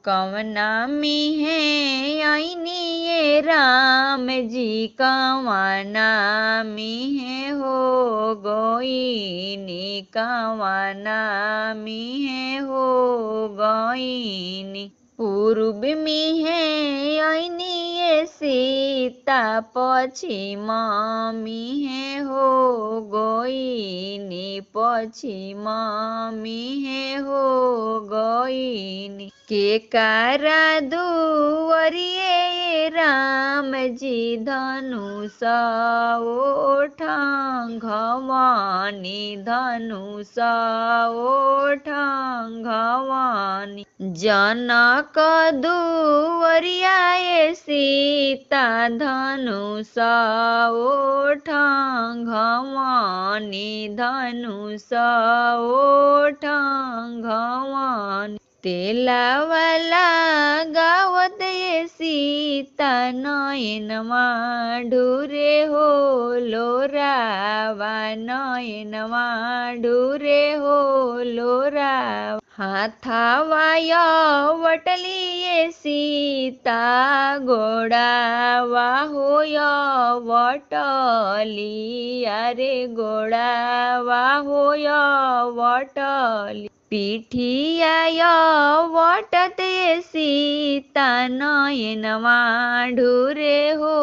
कवना मिहे आईनी ये राम जी कवना मिहे हो गईनी कवना मिहे हो गईनी पूर्व मिहे आईनी ये सीता पश्चिम मिहे हो गईनी पश्चिम मिहे हो गईनी के कारा दुवरिये राम जी धनुष ओठंघवानी धनुष ओठंघवानी जनक दुवरिया सीता धनुष ओठंघवानी धनुष ओठंघवानी तेलावाला गावत ये सीता नयनमा ढूरे हो लोरावा नयनमा ढूरे हो लोरावा हाथावाया वटली ये सीता गोड़ावा होया वटली अरे गोड़ावा होया वटली पीठिया वटत ये सीता नयनमा ढूरे हो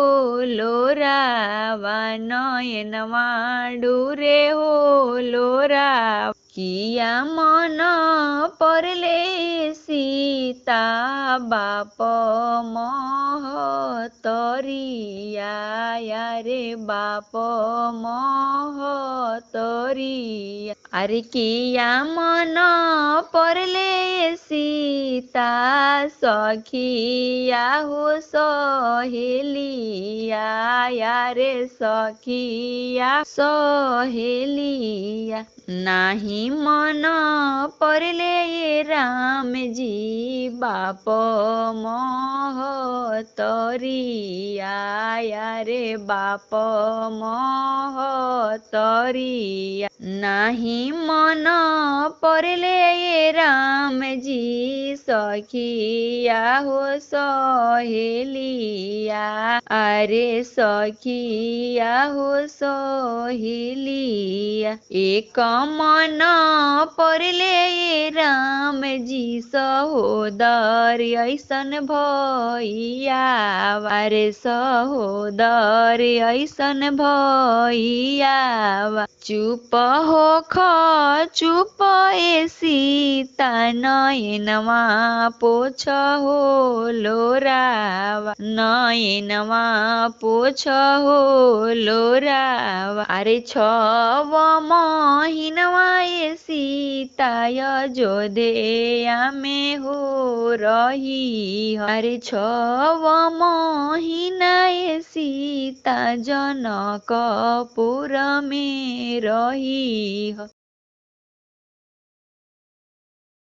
लोरावा नयनमा ढूरे हो लोरावा किया मन परले सीता बाप महतरिया रे बाप महतरिया अरे किया मन परले सीता सखिया हो सहेलिया रे सखिया सहेलिया नाही मन परले राम जी बाप महतरिया रे बाप महतरिया नाही मन परले राम जी सखिया हो सहेलिया अरे सखिया हो सहेलिया एक मन परले राम जी सहोदर ऐसन भैया अरे सहोदर ऐसन भैया चुप हो चुप ए सीता नयनमा पोछ हो लोरावा नयनमा पोछ हो लोरावा अरे छव महिनवा ए सीता अयोध्या में हो रही अरे छव महीना ए सीता जनकपुर में रही।